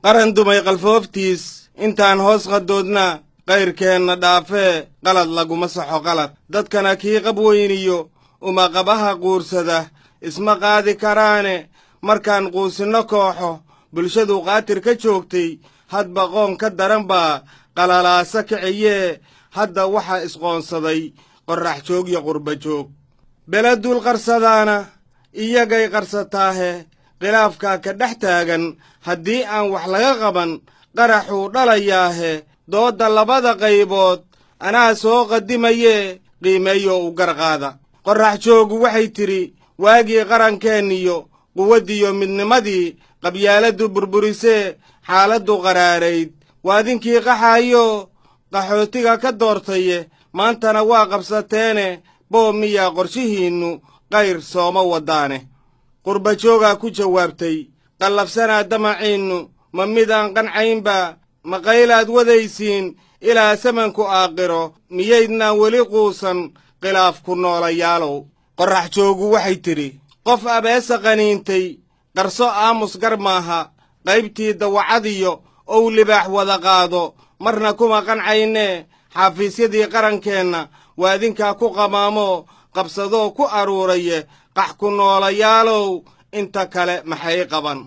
qaran dumay qalfooftiis intaan hoos qadoodna qayrkeenna dhaafee qalad laguma saxo qalad dadkana kii qab weyniyo uma qabaha quursada isma qaadi karaane markaan quusinno kooxo bulshadu qaatir ka joogtay hadba qoon ka daran baa qalalaasa kiciyee hadda waxaa isqoonsaday qorrax joog iyo qurba joog beladul qarsadaana iyagay qarsataahe khilaafkaa ka dhex taagan haddii aan wax laga qaban qaraxuu dhalayaahe doodda labada qaybood anaa soo qadimayee qiimeeyo u garqaada qorrax joogu waxay tidhi waagii qarankeeniyo quwaddiyo midnimadii qabyaaladdu burburisee xaaladdu qaraarayd waadinkii qaxaayo qaxootiga ka doortaye maantana waa qabsateene boob miyaa qorshihiinnu qayr sooma waddaane qurba joogaa ku jawaabtay qallafsanaa damaciinnu ma midaan qancaynba ma qaylaad wadaysiin ilaa samanku aakhiro miyaydnaan weli quusan khilaaf ku noolayaalow qorrax joogu waxay tidhi qof abeesa qaniintay qarso aamus gar maaha qaybtii dawacadiyo ow libaax wada qaado marna kuma qancaynee xaafiisyadii qarankeenna waadinkaa ku qamaamoo qabsadoo ku aruuraye qax ku noolayaalow inta kale maxay qaban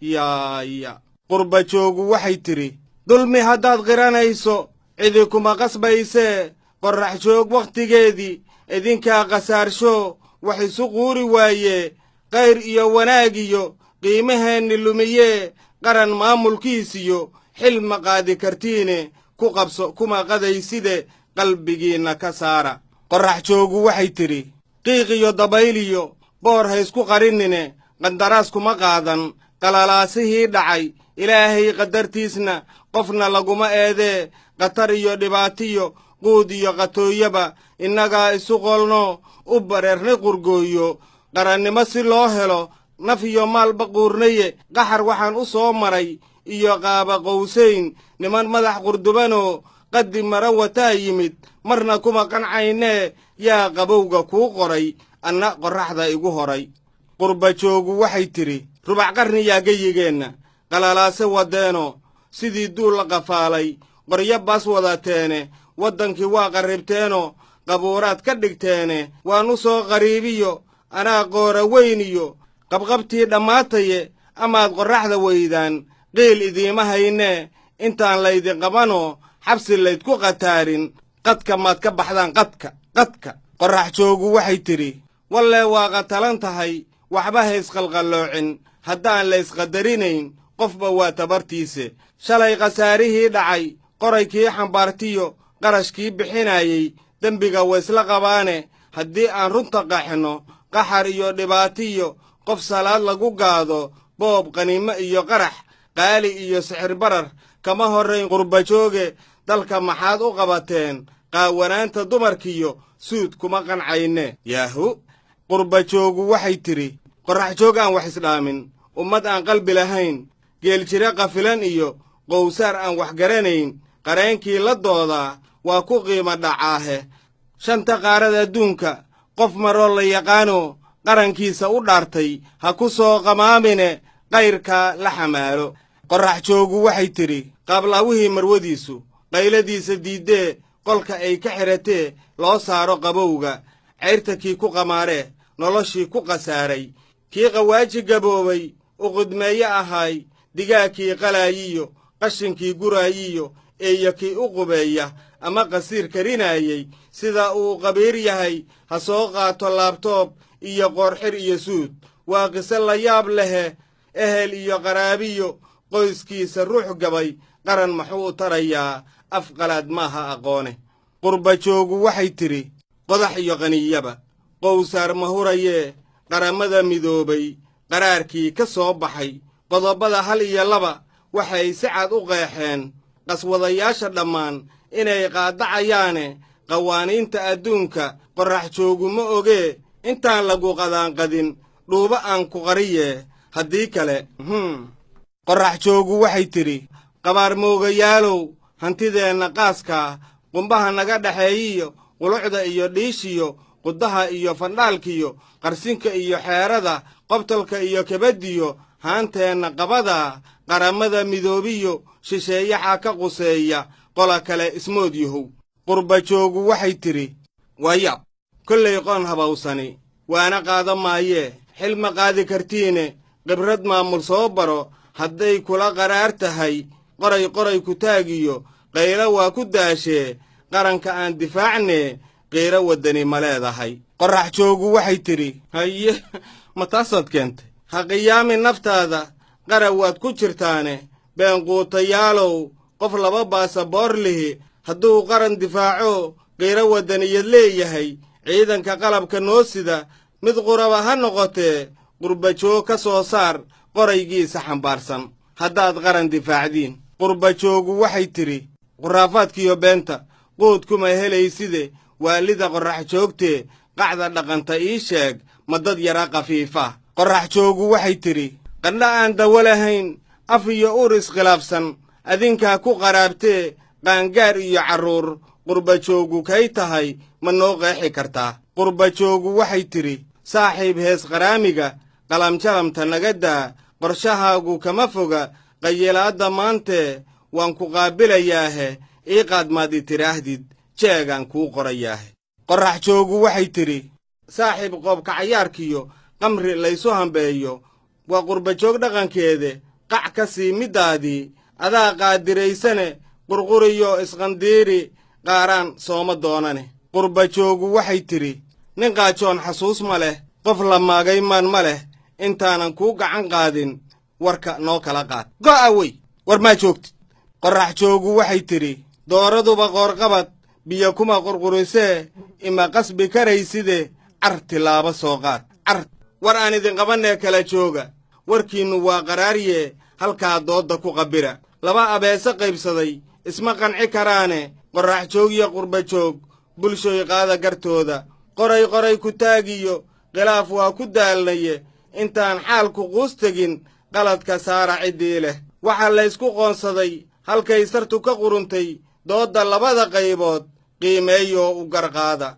yaaya qurba joogu waxay tidhi dulmi haddaad qiranayso cidi kuma qasbaysee qorrax joog wakhtigeedii idinkaa khasaarsho wax isu quuri waayee qayr iyo wanaagiyo qiimaheenni lumiyee qaran maamulkiisiyo xil ma qaadi kartiine ku qabso kuma qadayside qalbigiinna ka saara qorrax joogu waxay tidhi qiiq iyo dabayliyo boor haysku qarinine qandaraas kuma qaadan qalalaasihii dhacay ilaahay qadartiisna qofna laguma eedee khatar iyo dhibaatiyo quud iyo qatooyaba innagaa isu qolno u bareernay qurgooyo qarannimo si loo helo naf iyo maalba quurnaye qaxar waxaan u soo maray iyo qaaba qowsayn niman madax qurdubanoo qaddi maran wataa yimid marna kuma qancaynee yaa qabowga kuu qoray anna qorraxda igu horay qurba joogu waxay tidhi rubac qarniyaa geyigeenna qalalaase wadeeno sidii duul la qafaalay qoryo baas wadateene waddankii waa qarribteeno qabuuraad ka dhigteene waannu soo qariibiyo anaa qoora weyniyo qabqabtii dhammaataye amaad qorraxda weydaan qiil idiima haynee intaan laydin qabanoo xabsi laydku qataarin qadka maad ka baxdaan qadka qorrax joogu waxay tidhi wallee waa qatalan tahay waxba haysqalqalloocin haddaan laysqadarinayn qofba waa tabartiise shalay khasaarihii dhacay qoraykii xambaartiyo qarashkii bixinayey dembiga waysla qabaane haddii aan runta qaxno qaxar iyo dhibaatiyo qof salaad lagu gaado boob qaniimo iyo qarax qaali iyo sixir barar kama horrayn qurba jooge dalka maxaad u qabateen qaawanaanta dumarkiyo suud kuma qancayne yaahu qurba joogu waxay tidhi qorrax joog aan wax isdhaamin ummad aan qalbi lahayn geeljire qafilan iyo qowsaar aan wax garanayn qareenkii la doodaa waa ku qiimo dhacaahe shanta qaarad adduunka qof maroo la yaqaano qarankiisa u dhaartay ha ku soo qamaamine qayrkaa la xamaalo qorrax joogu waxay tidhi qaablaawihii marwadiisu qayladiisa diiddee qolka ay ka xiratee loo saaro qabowga cayrta kii ku qamaaree noloshii ku khasaaray kii qawaaji gaboobay u qudmeeye ahaay digaagkii qalaayiyo qashinkii guraayiyo eeya kii u qubeeya ama qasiir karinaayey sida uu qabiir yahay ha soo qaato laabtoob iyo qoorxir iyo suud waa qiso la yaab lehe ehel iyo qaraabiyo qoyskiisa ruux gabay qaran muxuu u tarayaa afqalaad maaha aqoone qurba joogu waxay tidhi qodax iyo qaniyaba qowsaar ma hurayee qarammada midoobay qaraarkii ka soo baxay qodobbada hal iyo laba waxay si cad u qeexeen qaswadayaasha dhammaan inay qaadacayaane qawaaniinta adduunka qorrax joogu ma ogee intaan lagu qadaanqadin dhuuba aan ku qariyee haddii kale qorrax joogu waxay tidhi qabaarmoogayaalow hantideenna qaaskaa qumbaha naga dhexeeyiyo qulucda iyo dhiishiyo qudaha iyo fandhaalkiyo qarsinka iyo xeerada qobtolka iyo kebaddiyo haanteenna qabada qaramada midoobiyo shisheeyaxa ka quseeya qola kale ismood yahow qurba joogu waxay tidhi waayab kollay qoon habawsani waana qaada maayee xil ma qaadi kartiine khibrad maamul soo baro hadday kula qaraar tahay qoray ku taagiyo qaylo waa ku daashee qaranka aan difaacnee qiiro waddani ma leedahay qorrax joogu waxay tidhi haye ma taasaad keentay ha qiyaami naftaada qaraw waad ku jirtaane beenquutayaalow qof laba baasaboor lihi hadduu qaran difaaco qiiro waddaniyad leeyahay ciidanka qalabka noo sida mid quraba ha noqotee qurbajoog ka soo saar qoraygiisa xambaarsan haddaad qaran difaacdiin qurbajoogu waxay tidhi khuraafaadkiyo beenta quud kuma helayside waalida qorrax joogtee qacda dhaqanta ii sheeg ma dad yara qafiifa qorrax joogu waxay tidhi qandha aan dawo lahayn af iyo ur iskhilaafsan adinkaa ku qaraabtee qaangaar iyo carruur qurbajoogu kay tahay ma noo qeexi kartaa qurbajoogu waxay tidhi saaxiib hees qaraamiga qalamjalamta naga daa qorshahaagu kama foga qayilaadda maantee waan ku qaabilayaahe ii qaadmaad i tidhaahdid jeegaan kuu qorayaahe qorrax joogu waxay tidhi saaxiib qoobka cayaarkiyo qamri laysu hambeeyo waa qurbajoog dhaqankeede qac ka sii middaadii adaa qaadiraysane qurquriyo isqandiiri qaaraan sooma doonane qurbajoogu waxay tidhi nin qaajoon xasuus ma leh qof la maagay maan ma leh intaanan kuu gacan qaadin warka noo kala qaad go'a wey war maa joogtid qorrax joogu waxay tidhi dooraduba qoorqabad biyo kuma qurqurisee ima qasbi karayside car tilaaba soo qaad car war aan idin qabannee kala jooga warkiinnu waa qaraarye halkaa doodda ku qabbira laba abeese qaybsaday isma qanci karaane qorrax joog iyo qurbajoog bulshoy qaada gartooda qoray ku taagiyo khilaaf waa ku daalnaye intaan xaalku quus tegin qaladka saara ciddii leh waxaa laysku qoonsaday halkay sartu ka quruntay doodda labada qaybood qiimeeyoo u garqaada